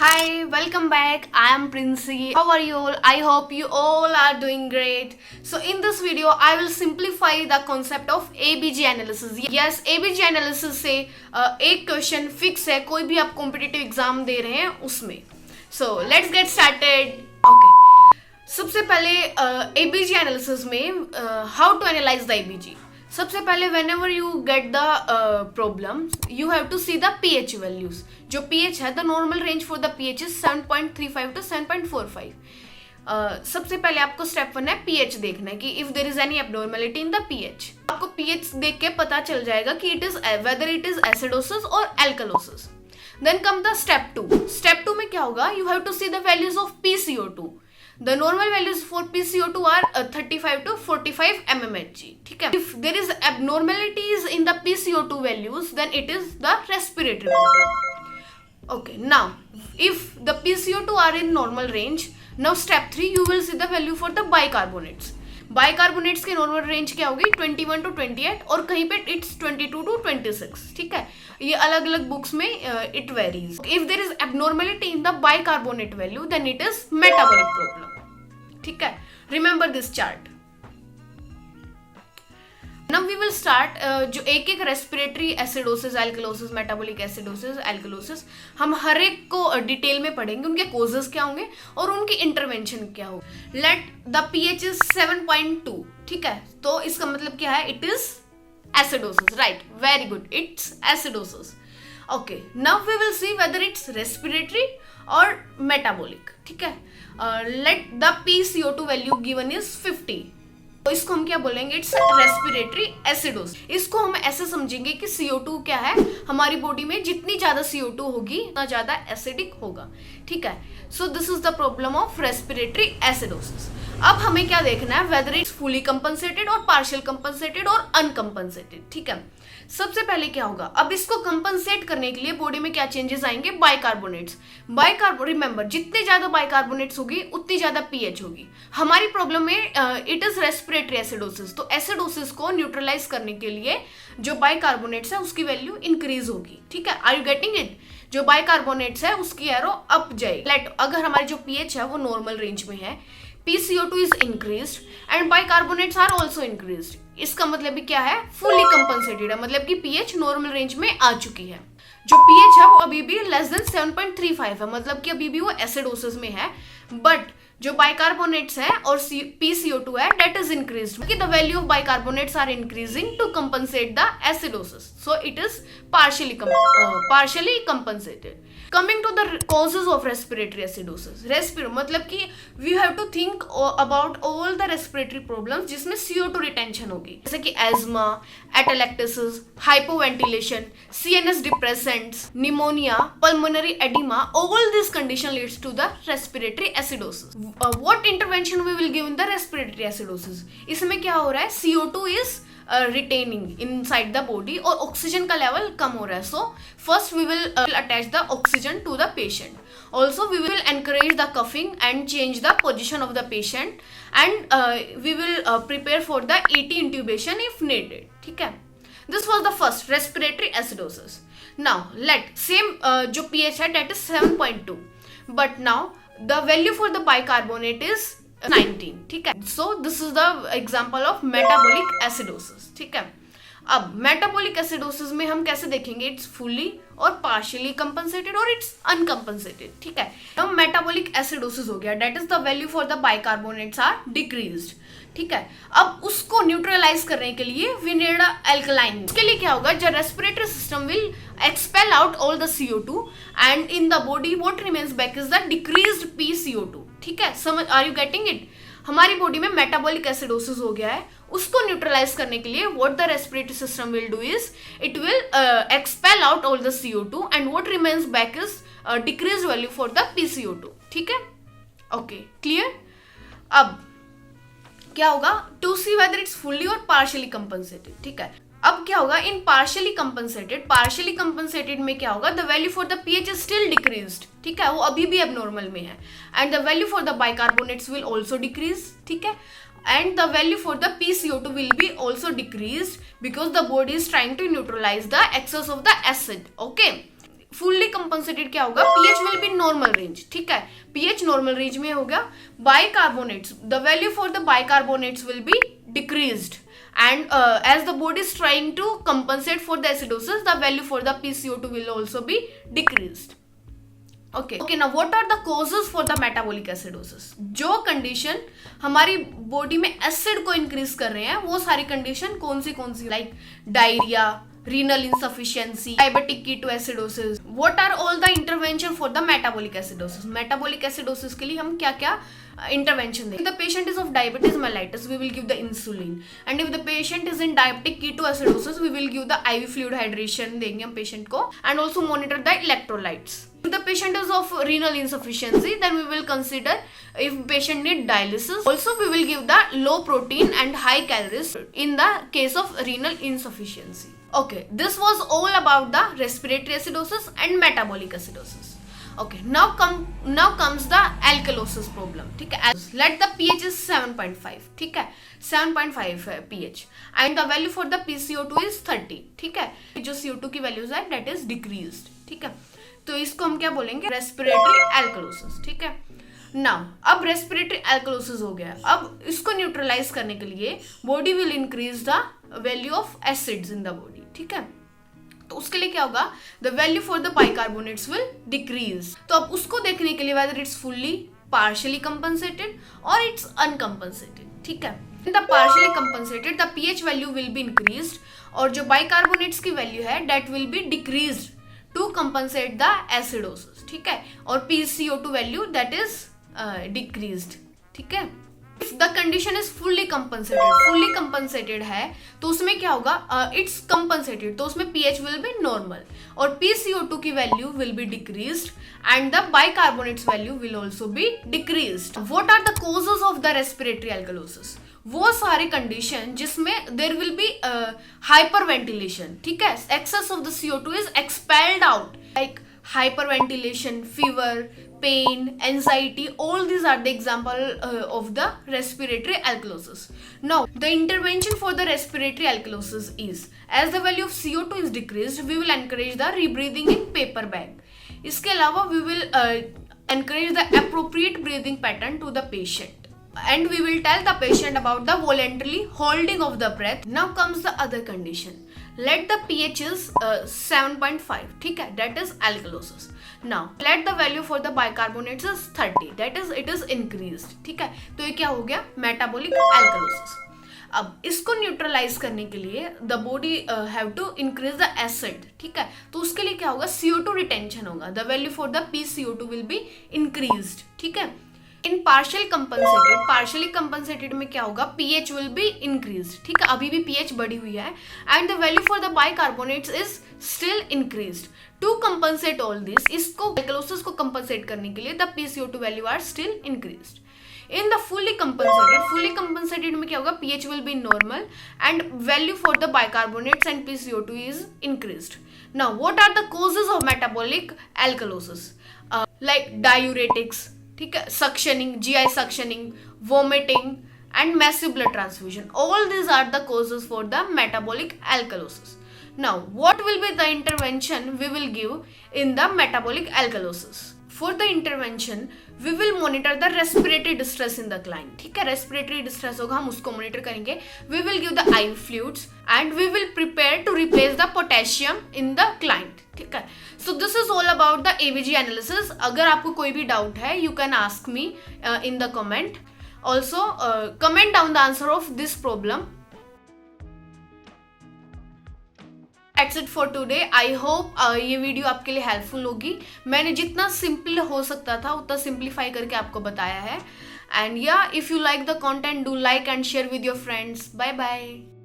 Hi, welcome back. I am Princey. How are you all? I hope you all are doing great. So in this video, I will simplify the concept of ABG analysis. Yes, ABG analysis से एक question fix है, कोई भी आप competitive exam दे रहे हैं उसमें. So let's get started. Okay. सबसे पहले ABG एनालिसिस में how to analyse the ABG. सबसे पहले whenever you get the problem, you have to see the pH values. जो pH है, the normal range for the pH is 7.35 to 7.45. सबसे पहले आपको स्टेप 1 है pH देखना है कि if there is any abnormality in the pH. आपको pH देख के पता चल जाएगा कि it is whether it is acidosis or alkalosis. Then come the step 2. Step 2 में क्या होगा? You have to see the values of PCO2. The normal values for PCO2 are 35 to 45 mmHg. ठीक है? If there is abnormalities in the PCO2 values, then it is the respiratory problem. Okay. Now, if the PCO2 are in normal range, now step 3 you will see the value for the bicarbonates. Bicarbonates के normal range क्या होगी 21 to 28 और कहीं पे it's 22 to 26. ठीक है, ये अलग अलग बुक्स में it varies. If there is abnormality in the bicarbonate value then it is metabolic problem. ठीक है, remember this chart. Now we will start जो एक एक respiratory acidosis, alkalosis, metabolic acidosis, alkalosis, हम हर एक को डिटेल में पढ़ेंगे. उनके कोजेस क्या होंगे और उनकी इंटरवेंशन क्या होगी. Let the pH is 7.2. ठीक है, तो इसका मतलब क्या है? It is acidosis. Right, very good, it's acidosis. Okay, now we will see whether it's respiratory और मेटाबॉलिक. ठीक है, let the PCO2 value given is 50. तो इसको हम क्या बोलेंगे? It's respiratory acidosis. इसको हम ऐसे समझेंगे कि CO2 क्या है, हमारी बॉडी में जितनी ज्यादा CO2 होगी उतना ज्यादा एसिडिक होगा. ठीक है, so this is the problem of respiratory acidosis. अब हमें क्या देखना है? वेदर इट्स फुली कंपनसेटेड और पार्शियल कंपनसेटेड और अनकंपनसेटेड. ठीक है, सबसे पहले क्या होगा? अब इसको कंपनसेट करने के लिए बॉडी में क्या चेंजेस आएंगे? बाइकार्बोनेट्स. रिमेंबर, जितने ज्यादा बाइकार्बोनेट्स होगी उतनी ज्यादा पीएच होगी. हमारी प्रॉब्लम में इट इज रेस्पिरेटरी एसिडोसिस. तो एसिडोसिस को न्यूट्रलाइज करने के लिए जो बाइकार्बोनेट्स है उसकी वैल्यू इंक्रीज होगी. ठीक है, आर यू गेटिंग इट? जो बाइकार्बोनेट्स है उसकी एरो अप जाएगी. लेट अगर हमारी जो पीएच है वो नॉर्मल रेंज में है, PCO2 is increased and bicarbonates are also increased. इसका मतलब भी क्या है? फुली कंपनसेटेड है, मतलब कि पीएच नॉर्मल रेंज में आ चुकी है. जो पीएच है वो अभी भी लेस देन 7.35 है, मतलब कि अभी भी वो एसिडोसिस में है. बट जो बाइकार्बोनेट्स है और PCO2 है that is increased. The value of bicarbonates are increasing to compensate the acidosis. So it is partially compensated. Coming to the causes of respiratory acidosis. मतलब कि we have to think about all the respiratory problems जिसमें CO2 retention होगी, जैसे कि asthma, atelectasis, hypoventilation, CNS depressants, pneumonia, pulmonary edema. All this condition leads to the respiratory acidosis. What intervention we will give in the respiratory acidosis? इसमें क्या हो रहा है? CO2 is retaining inside the body और oxygen का level कम हो रहा है. So first we will attach the oxygen to the patient. Also we will encourage the coughing and change the position of the patient and we will prepare for the ET intubation if needed. ठीक है, this was the first respiratory acidosis. Now let same जो pH है that is 7.2, but now the value for the bicarbonate is 19. ठीक है, so this is the example of metabolic acidosis. ठीक है, अब metabolic acidosis में हम कैसे देखेंगे? इट्स फुली और पार्शियली कंपनसेटेड और इट्स अनकंपनसेटेड. ठीक है, अब मेटाबॉलिक एसिडोसिस हो गया, that is the value for the bicarbonates are decreased. ठीक है, अब उसको न्यूट्रलाइज करने के लिए वी नीड अल्कलाइन. इसके लिए क्या होगा? जो respiratory system will expel out all the CO2 and in the body what remains back is the decreased PCO2. ठीक है, समझ, आर यू गेटिंग इट? हमारी बॉडी में मेटाबॉलिक एसिडोसिस हो गया है, उसको न्यूट्रलाइज करने के लिए what the respiratory system will do is it will expel out all the CO2 and what remains back is decreased value for the PCO2. ठीक है, ओके, क्लियर? अब क्या होगा? To see whether it's fully और partially compensated. ठीक है, अब क्या होगा? इन पार्शियली कंपनसेटेड में क्या होगा? The value for the pH is still decreased. ठीक है, वो अभी भी एबनॉर्मल में है and the value for the bicarbonates will also decrease. ठीक है, and the value for the PCO2 will be also decreased because the body is trying to neutralize the excess of the acid. Okay, fully compensated क्या होगा, pH will be normal range, ठीक है, pH normal range में हो गया. Bicarbonates, the value for the bicarbonates will be decreased, and as the body is trying to compensate for the acidosis, the value for the PCO2 will also be decreased. Okay, now what are the causes for the metabolic acidosis? जो condition हमारी body में acid को increase कर रहे हैं वो सारी condition कौन सी, like diarrhoea, renal insufficiency, diabetic ketoacidosis. What are all the intervention for the metabolic acidosis? Metabolic acidosis के लिए हम क्या क्या intervention दें? If the patient is of diabetes mellitus, we will give the insulin. And if the patient is in diabetic ketoacidosis, we will give the IV fluid hydration देंगे हम patient को, and also monitor the electrolytes. If the patient is of renal insufficiency, then we will consider if patient need dialysis. Also, we will give the low protein and high calories in the case of renal insufficiency. Okay, this was all about the respiratory acidosis and metabolic acidosis. Okay, now comes the alkalosis problem. ठीक है, let the pH is 7.5. ठीक है, 7.5 है pH and the value for the PCO2 is 30. ठीक है, जो CO2 की values है that is decreased. ठीक है, तो इसको हम क्या बोलेंगे, रेस्पिरेटरी एल्कलोसिस. ठीक है, नाउ अब रेस्पिरेटरी एल्कलोसिस हो गया, अब इसको न्यूट्रलाइज करने के लिए body will increase the value of acids in the body. ठीक है, तो उसके लिए क्या होगा, the value for the bicarbonates will decrease. तो अब उसको देखने के लिए whether it's fully partially compensated और इट्स अनकंपनसेटेड. ठीक है, in the partially compensated the pH value will be increased और जो बाइकार्बोनेट्स की वैल्यू है that will be decreased to compensate the acidosis. ठीक है, और PCO2 value that is decreased. ठीक है, the condition is fully compensated है तो उसमें क्या होगा, इट्स कंपनसेटेड, तो उसमें पीएच विल बी नॉर्मल और PCO2 की value will be decreased and the bicarbonates value will also be decreased. What are the causes of the respiratory alkalosis? वो सारे कंडीशन जिसमें there will be hyperventilation. ठीक है, excess of the CO2 is expelled out, like hyperventilation, fever, pain, anxiety, all these are the example of the respiratory alkalosis. Now, the intervention for the respiratory alkalosis is, as the value of CO2 is decreased, we will encourage the rebreathing in paper bag. इसके अलावा we will encourage the appropriate breathing pattern to the patient. And we will tell the patient about the voluntarily holding of the breath. Now comes the other condition. Let the pH is 7.5. ठीक है, that is alkalosis. Now let the value for the bicarbonates is 30. That is it is increased. ठीक है, तो ये क्या हो गया, metabolic alkalosis. अब इसको न्यूट्रलाइज करने के लिए the body have to increase the acid. ठीक है, तो उसके लिए क्या होगा, CO2 रिटेंशन होगा. The value for the PCO2 will be increased. ठीक है, इन पार्शियली कंपनसेटेड में क्या होगा, पीएच विल बी इंक्रीज. ठीक है, अभी भी पीएच बढ़ी हुई है and the value for the bicarbonates is still increased. To compensate all this, इसको एल्कलोसिस को कंपनसेट करने के लिए the PCO2 value are still increased. In the fully compensated में क्या होगा, pH will be normal and value for the bicarbonates and PCO2 is increased. Now what are the causes of metabolic alkalosis? Like diuretics, ठीक है, suctioning, GI suctioning, vomiting and massive blood transfusion. All these are the causes for the metabolic alkalosis. Now, what will be the intervention we will give in the metabolic alkalosis? For the intervention, we will monitor the respiratory distress in the client. ठीक है, respiratory distress होगा, हम उसको monitor करेंगे. We will give the IV fluids and we will prepare to replace the potassium in the client. ठीक है, so this is all about the ABG analysis. अगर आपको कोई भी doubt है, you can ask me in the comment. Also, comment down the answer of this problem. That's it for today. I hope ये video आपके लिए helpful होगी. मैंने जितना सिंपल हो सकता था उतना सिंप्लीफाई करके आपको बताया है. And yeah, if you like the content, do like and share with your friends. Bye bye.